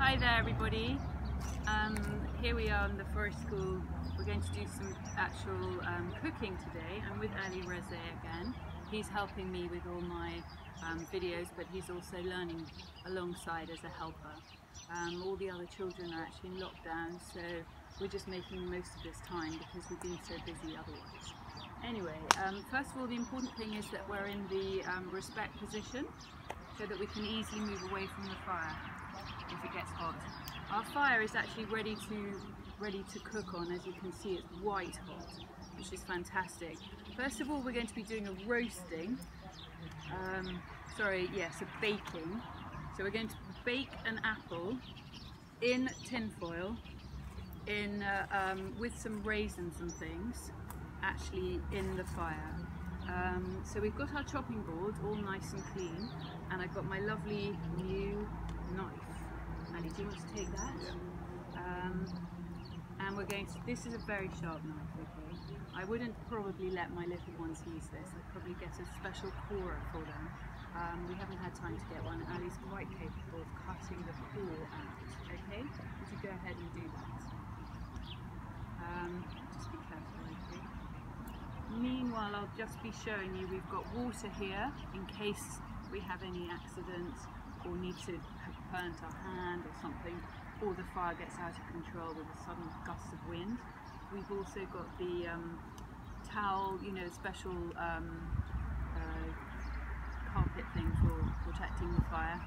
Hi there everybody. Here we are in the Forest School. We're going to do some actual cooking today. I'm with Ali Reza again. He's helping me with all my videos, but he's also learning alongside as a helper. All the other children are actually in lockdown, so we're just making the most of this time because we've been so busy otherwise. Anyway, first of all, the important thing is that we're in the respect position so that we can easily move away from the fire if it gets hot. Our fire is actually ready to cook on. As you can see, it's white hot, which is fantastic. First of all, we're going to be doing a roasting. A baking. So we're going to bake an apple in tin foil, with some raisins and things, actually in the fire. So we've got our chopping board all nice and clean, and I've got my lovely new knife. Ali, do you want to take that? Yeah. And we're going to, this is a very sharp knife, okay? I wouldn't probably let my little ones use this. I'd probably get a special corer for them. We haven't had time to get one. Ali's quite capable of cutting the core out, okay? Would you go ahead and do that? Just be careful, okay? Meanwhile, I'll just be showing you we've got water here in case we have any accident or need to have burnt our hand or something, or the fire gets out of control with a sudden gust of wind. We've also got the towel, you know, special carpet thing for protecting the fire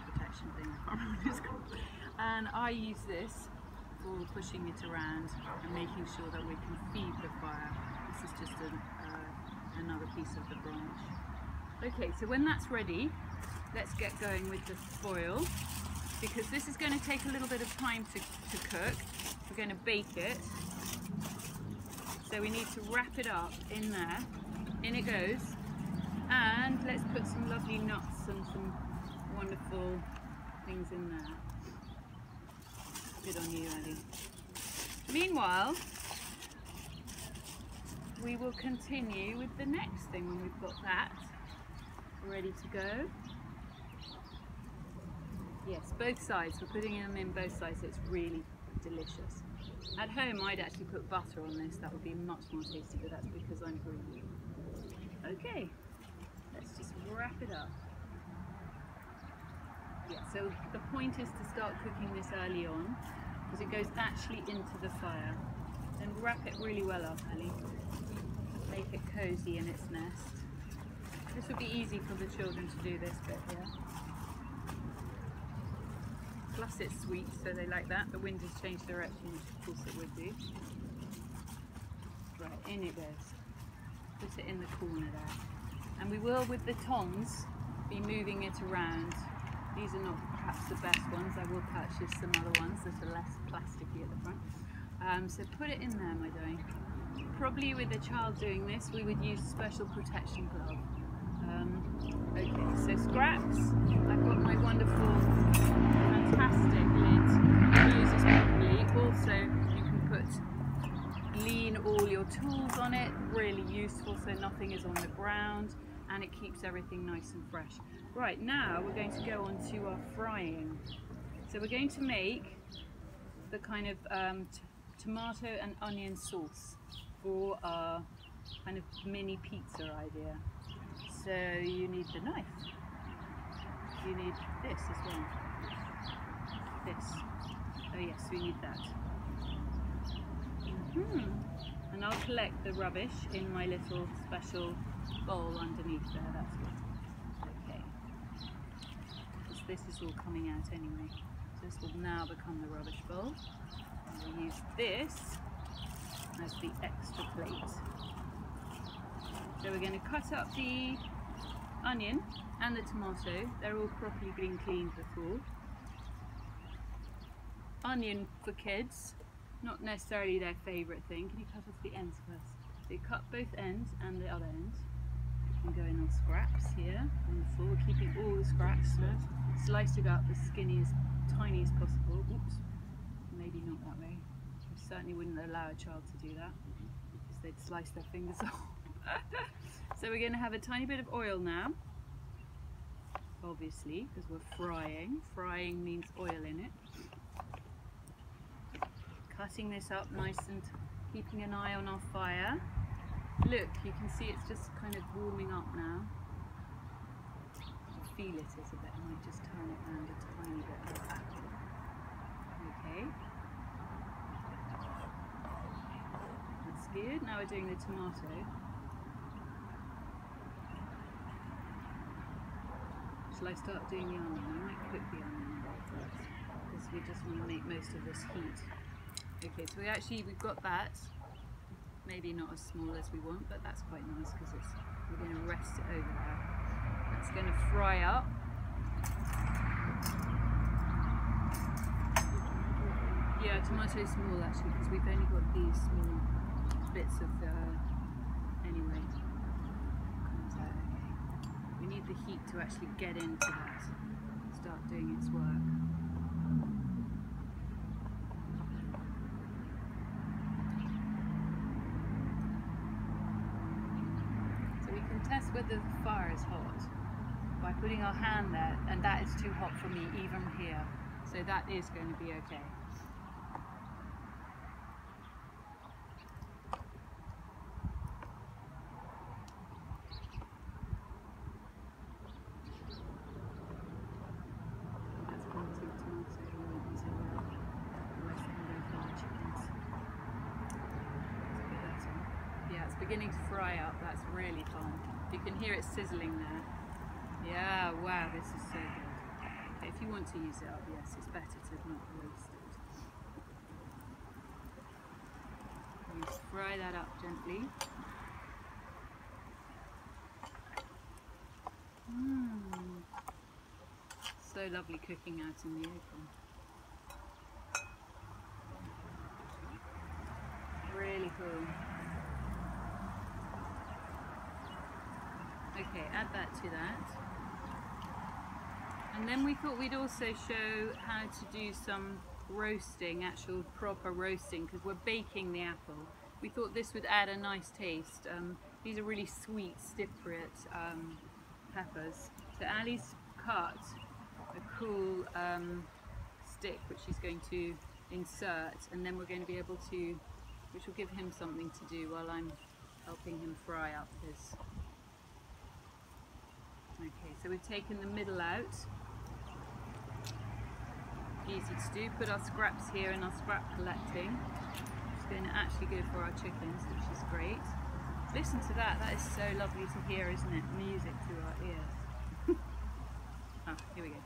protection thing, I can't remember what it's called. And I use this for pushing it around and making sure that we can feed the fire. This is just another piece of the branch. Okay, so when that's ready, let's get going with the foil, because this is going to take a little bit of time to cook. We're going to bake it, so we need to wrap it up in there. In it goes, and let's put some lovely nuts and some wonderful things in there. Good on you, Ali. Meanwhile, we will continue with the next thing when we've got that ready to go. Yes, both sides. We're putting them in both sides, so it's really delicious. At home, I'd actually put butter on this. That would be much more tasty, but that's because I'm greedy. Okay, let's just wrap it up. Yeah, so the point is to start cooking this early on, because it goes actually into the fire. Then wrap it really well up, Ali. Make it cozy in its nest. This would be easy for the children to do this bit here. Plus it's sweet, so they like that. The wind has changed direction, which of course it would do. Right, in it goes. Put it in the corner there. And we will, with the tongs, be moving it around. These are not perhaps the best ones. I will purchase some other ones that are less plasticky at the front. So put it in there, my darling. Probably with a child doing this, we would use a special protection glove. Okay, so scraps. I've got my wonderful, fantastic lid. Close this properly. Also, you can lean all your tools on it. Really useful, so nothing is on the ground, and it keeps everything nice and fresh. Right, now we're going to go on to our frying. So we're going to make the kind of tomato and onion sauce for our kind of mini pizza idea. So you need the knife. You need this as well. This. Oh yes, we need that. And I'll collect the rubbish in my little special bowl underneath there. That's good. Okay. Because this is all coming out anyway. So this will now become the rubbish bowl. And we'll use this as the extra plate. So we're going to cut up the onion and the tomato. They're all properly been cleaned before. Onion for kids, not necessarily their favourite thing. Can you cut off the ends first? So you cut both ends and the other end. You can go in on scraps here on the floor. We're keeping all the scraps. Slicing up as skinny, as tiny as possible. Oops, maybe not that way. I certainly wouldn't allow a child to do that, because they'd slice their fingers off. So we're going to have a tiny bit of oil now. obviously, because we're frying. Frying means oil in it. Cutting this up nice and keeping an eye on our fire. Look, you can see it's just kind of warming up now. I feel it is a bit. I might just turn it around a tiny bit like that. Okay. That's good. Now we're doing the tomato. Shall I start doing the onion? I might cook the onion first, because we just want to make most of this heat. Okay, so we've got that. Maybe not as small as we want, but that's quite nice because we're going to rest it over there. That's going to fry up. Yeah, tomato small actually, because we've only got these small bits of anyway. Comes out okay. We need the heat to actually get into that, start doing its work. Test whether the fire is hot by putting our hand there, and that is too hot for me even here, so that is going to be okay. That's plenty of tomato until the rest of them go for the chickens. Let's put that on. Yeah, it's beginning to fry up. That's really fun. You can hear it sizzling there. Yeah, wow, this is so good. Okay, if you want to use it up, yes, it's better to not roast it. You just fry that up gently. So lovely cooking out in the open. Really cool. Okay, add that to that. And then we thought we'd also show how to do some roasting, actual proper roasting, because we're baking the apple. We thought this would add a nice taste. These are really sweet, Cypriot peppers. So Ali's cut a cool stick which she's going to insert, and then we're going to be able to, which will give him something to do while I'm helping him fry up his. Okay, so we've taken the middle out. Easy to do. Put our scraps here in our scrap collecting. It's going to actually go for our chickens, which is great. Listen to that. That is so lovely to hear, isn't it? Music to our ears. Ah, here we go.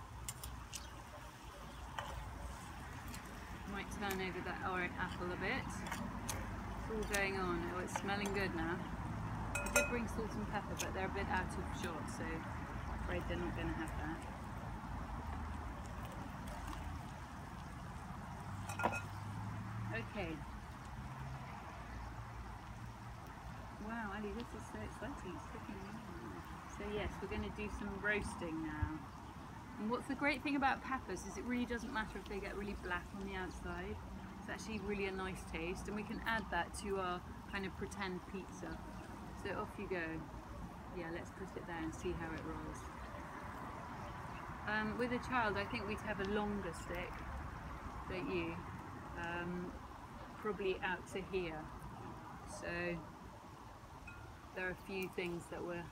Might turn over that orange apple a bit. It's all going on. Oh, it's smelling good now. I did bring salt and pepper, but they're a bit out of shot, so I'm afraid they're not going to have that. Okay. Wow, Ali, this is so exciting. It's cooking now. So yes, we're going to do some roasting now. And what's the great thing about peppers is it really doesn't matter if they get really black on the outside. It's actually really a nice taste, and we can add that to our kind of pretend pizza. So off you go. Yeah, let's put it there and see how it rolls. With a child, I think we'd have a longer stick, don't you? Probably out to here. So there are a few things that we've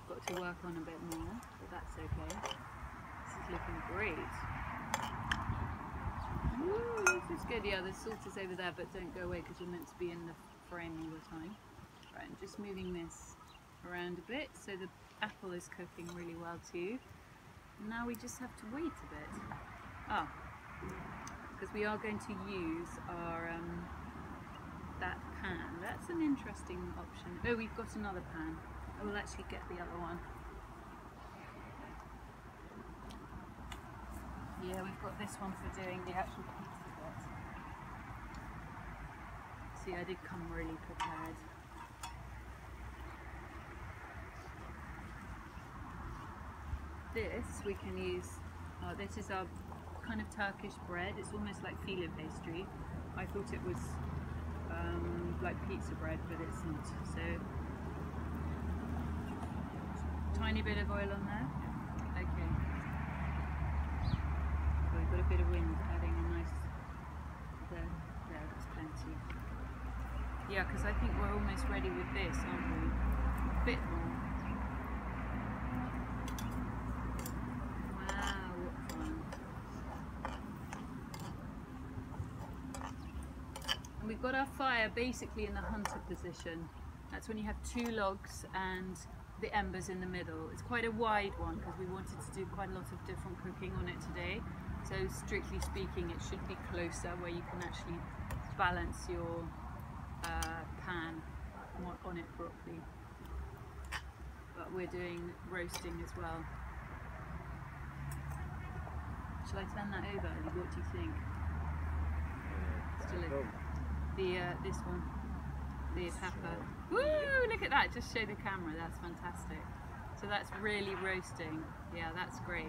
got to work on a bit more, but that's okay. This is looking great. Ooh, this is good. Yeah, the salt is over there, but don't go away because you're meant to be in the frame all the time. Right, I'm just moving this around a bit so the apple is cooking really well too. And now we just have to wait a bit. Because we are going to use our that pan. That's an interesting option. Oh, we've got another pan. I will actually get the other one. Yeah, we've got this one for doing the actual pizza bit. See, I did come really prepared. This we can use, this is our kind of Turkish bread. It's almost like filo pastry. I thought it was like pizza bread, but it's not. So, tiny bit of oil on there. Okay. Yeah, because I think we're almost ready with this, aren't we? A bit more. Wow, what fun. And we've got our fire basically in the hunter position. That's when you have 2 logs and the embers in the middle. It's quite a wide one because we wanted to do quite a lot of different cooking on it today. So strictly speaking, it should be closer where you can actually balance your pan on it properly. But we're doing roasting as well. Shall I turn that over, Ali? What do you think? Still this one, the pepper. Woo! Look at that! Just show the camera. That's fantastic. So that's really roasting. Yeah, that's great.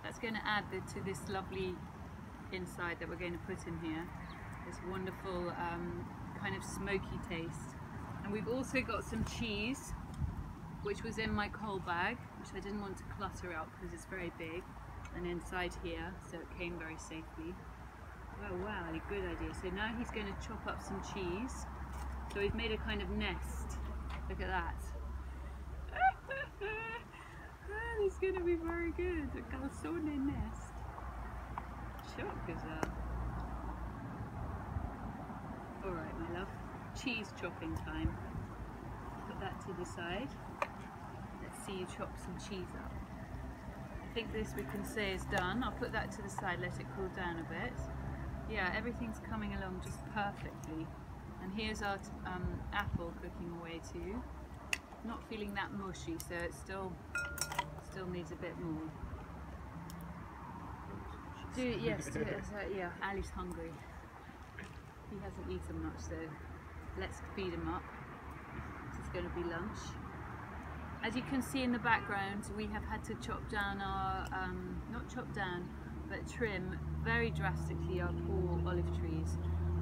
That's going to add to this lovely inside that we're going to put in here. This wonderful kind of smoky taste. And we've also got some cheese, which was in my coal bag, which I didn't want to clutter out because it's very big, and inside here, so it came very safely. Oh wow, a good idea. So now he's going to chop up some cheese. So he's made a kind of nest. Look at that. It's going to be very good. A calzone nest. Shock as well. Alright my love, cheese chopping time. Put that to the side. Let's see you chop some cheese up. I think this we can say is done. I'll put that to the side, let it cool down a bit. Yeah, everything's coming along just perfectly. And here's our apple cooking away too. Not feeling that mushy, so it still needs a bit more. Do it, yes, do it. Yeah, Ali's hungry. He hasn't eaten much, so let's feed him up. It's going to be lunch. As you can see in the background, we have had to chop down our, not chop down, but trim very drastically our poor olive trees.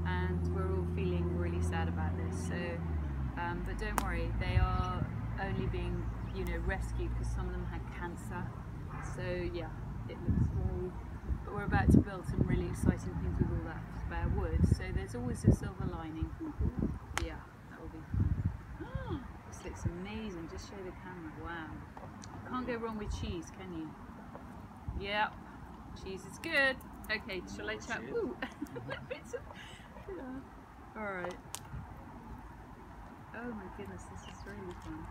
And we're all feeling really sad about this. So, but don't worry, they are only being, rescued because some of them had cancer. So yeah, it looks very. But we're about to build some really exciting things with all that spare wood. So there's always a silver lining. Yeah, that will be fun. This looks amazing. Just show the camera. Wow. Can't go wrong with cheese, can you? Yeah, cheese is good. Okay, shall I chat? Woo! Yeah. Alright. Oh my goodness, this is really fun.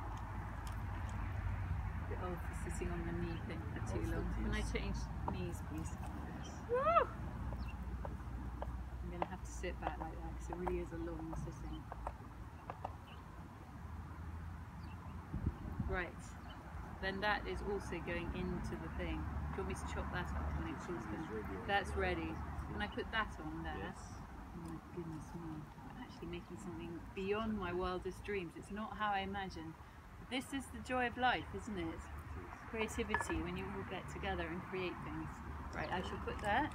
Oh, for sitting on the knee thing for too long. Can I change knees, please? Woo! I'm going to have to sit back like that because it really is a long sitting. Right. Then that is also going into the thing. Do you want me to chop that up when it's all done? That's ready. When I put that on there, Yes. oh my goodness me, I'm actually making something beyond my wildest dreams. It's not how I imagined. This is the joy of life, isn't it? Creativity, when you all get together and create things. Right, I shall put that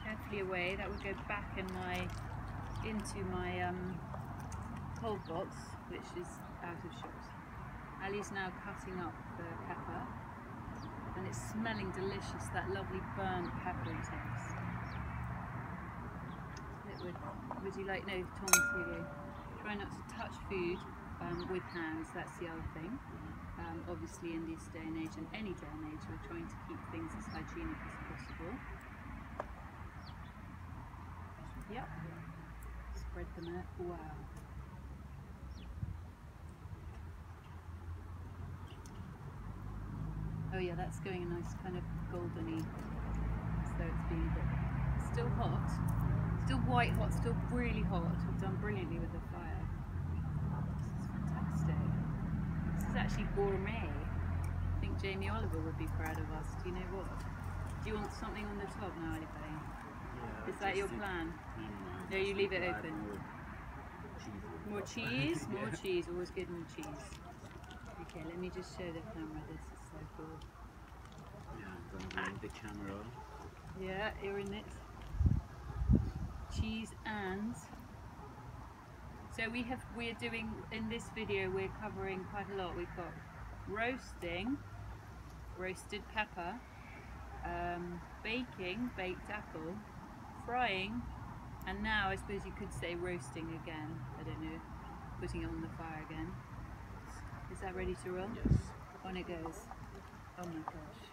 carefully away. That would go back into my cold box, which is out of shot. Ali's now cutting up the pepper, and it's smelling delicious, that lovely burnt peppery taste. Would you like, no, tongs, here you go. Try not to touch food with hands, that's the other thing. Obviously in this day and age, and any day and age, we're trying to keep things as hygienic as possible. Yep. Spread them out. Wow. Oh yeah, that's going a nice kind of goldeny, so it's being a bit still hot, still white hot, still really hot. We've done brilliantly with the fire. This is fantastic. This is actually gourmet. I think Jamie Oliver would be proud of us. Do you know what? Do you want something on the top now, Ali? Yeah, is that your plan? No, you leave it open. More cheese? More cheese. Always good more cheese. Okay, let me just show the camera. This is so cool. Yeah, I'm going to the camera. Yeah, you're in it. Cheese and... So we're doing, in this video, we're covering quite a lot. We've got roasting, roasted pepper, baking, baked apple, frying, And now I suppose you could say roasting again. I don't know, putting it on the fire again. Is that ready to roll? Yes. On it goes. Oh my gosh.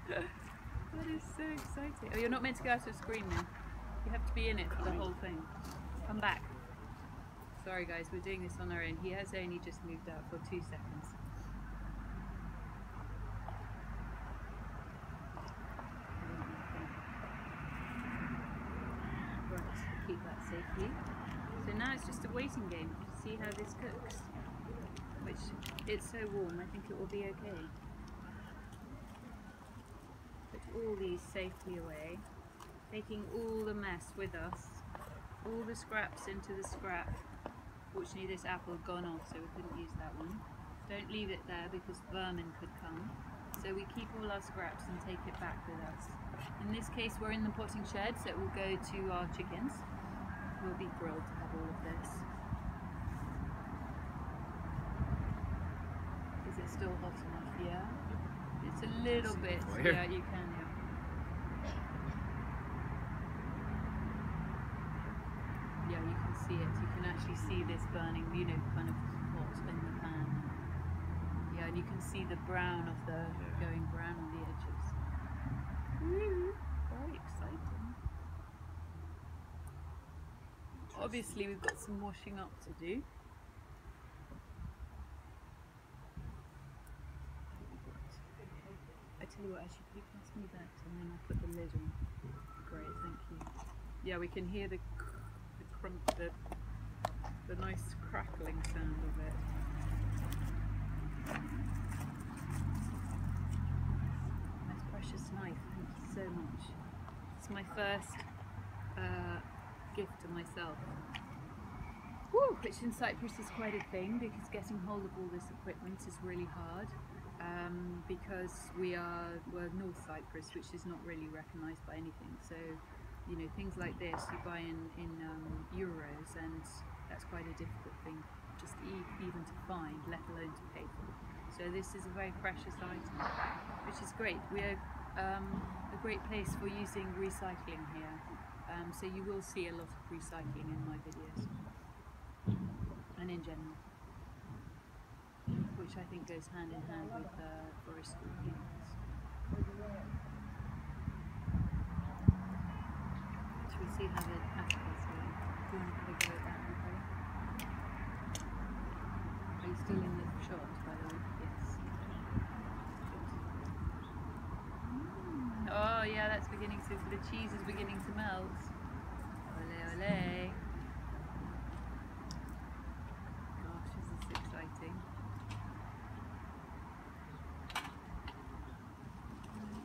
That is so exciting. Oh, you're not meant to go out of screen now. You have to be in it for the whole thing. Come back. Sorry guys, we're doing this on our own. He has only just moved out for 2 seconds. Right, keep that safely. So now it's just a waiting game to see how this cooks. Which, it's so warm, I think it will be okay. Put all these safely away, taking all the mess with us, all the scraps into the scrap. Fortunately this apple had gone off, so we couldn't use that one. Don't leave it there because vermin could come. So we keep all our scraps and take it back with us. In this case we're in the potting shed, so it will go to our chickens. We'll be thrilled to have all of this. Is it still hot enough? Yeah. It's a little bit. Yeah, you can. Yeah. Yeah, you can see it. You can actually see this burning, you know, kind of hot in the pan. Yeah, and you can see the brown of the going brown on the edges. Woo, very exciting. Obviously, we've got some washing up to do. I tell you what, actually, can you pass me that and then I'll put the lid on. Great, thank you. Yeah, we can hear the crump, the nice crackling sound of it. Nice precious knife, thank you so much. It's my first gift to myself. Woo! Which in Cyprus is quite a thing because getting hold of all this equipment is really hard. Because we're North Cyprus, which is not really recognised by anything. So, you know, things like this you buy in euros, and that's quite a difficult thing just even to find, let alone to pay for. So this is a very precious item, which is great. We're a great place for using recycling here. So you will see a lot of recycling in my videos, and in general, which I think goes hand in hand with forestry units. Should we see how the apples are? Do you want to have a go at that, Nicole? Are you still in the shot, by the way? Yes. Oh yeah, that's beginning to, the cheese is beginning to melt. Ole ole. Gosh, this is exciting.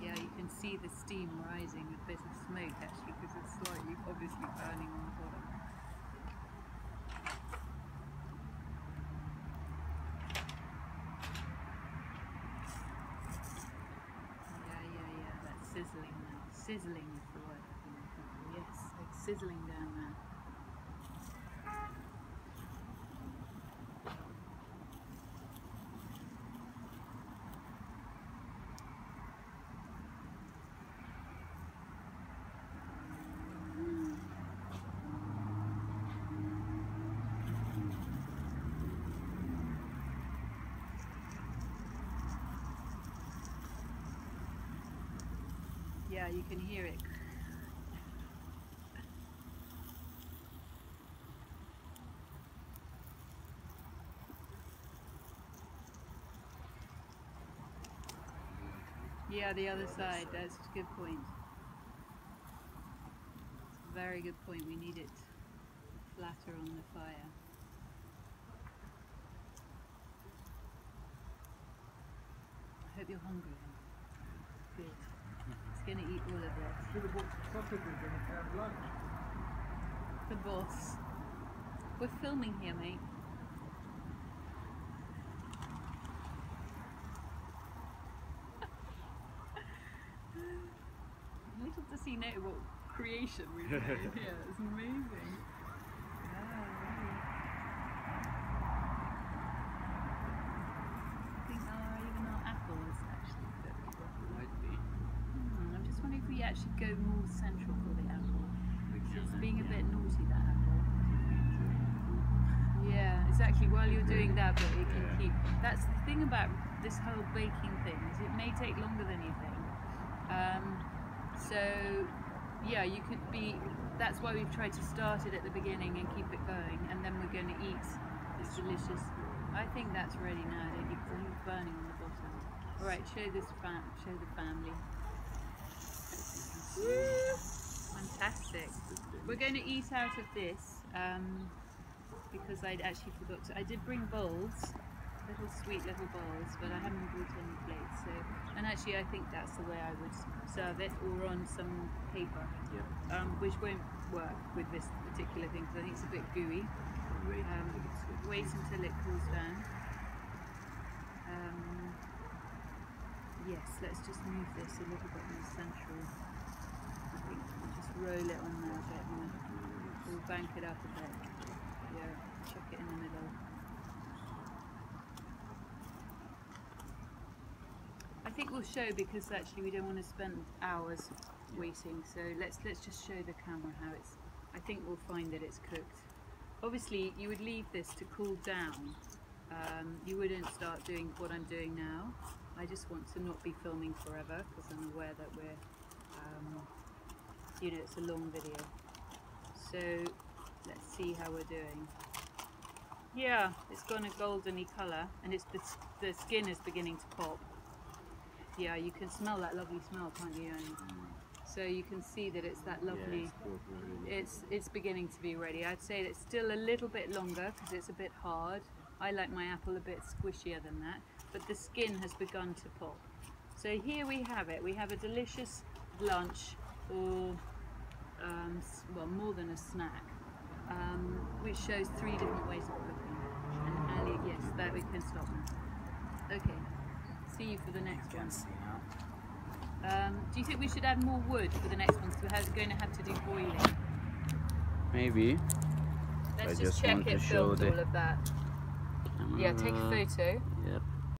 Yeah, you can see the steam rising, a bit of smoke actually, because it's slightly obviously burning on the bottom. Yeah, that's sizzling now. Sizzling is the word I've been looking for. Yes, it's sizzling down there. Yeah, you can hear it. Yeah, the other side, that's a good point. It's a very good point, we need it flatter on the fire. I hope you're hungry then. Good. It's going to eat all of it. The boss. We're filming here, mate. Little does he know what creation we've made here. It's amazing. I think even our apple is actually cooked. Might be. I'm just wondering if we actually go more central for the apple. We It's being a bit naughty, that apple. Yeah, exactly. While you're doing that, but it can keep. That's the thing about this whole baking thing, is it may take longer than you think. So yeah, you could be. That's why we've tried to start it at the beginning and keep it going, and then we're going to eat this delicious. I think that's ready now. Don't you? Because it's burning on the bottom. All right, show the family. Woo! Fantastic. We're going to eat out of this because I'd actually forgot to. I did bring bowls, sweet little bowls, but I haven't brought any plates. So, and actually, I think that's the way I would serve it, or on some paper, which won't work with this particular thing because I think it's a bit gooey. Wait until it cools down. Yes, let's just move this a little bit more central. I think we'll just roll it on there a bit more. We'll bank it up a bit. Yeah, chuck it in the middle. I think we'll show because actually we don't want to spend hours waiting. So let's just show the camera how it's. I think we'll find that it's cooked. Obviously, you would leave this to cool down. You wouldn't start doing what I'm doing now. I just want to not be filming forever because I'm aware that we're, you know, it's a long video. So let's see how we're doing. Yeah, it's gone a goldeny colour, and it's the skin is beginning to pop. Yeah, you can smell that lovely smell, can't you? So you can see that it's that lovely. It's beginning to be ready. I'd say it's still a little bit longer because it's a bit hard. I like my apple a bit squishier than that, but the skin has begun to pop. So here we have it. We have a delicious lunch, or well, more than a snack, which shows 3 different ways of cooking. And Ali, yes, that we can stop now. Okay, see you for the next one. Do you think we should add more wood for the next one? So we're going to have to do boiling. Maybe. Let's just check it filmed all of that. Yeah, take a photo.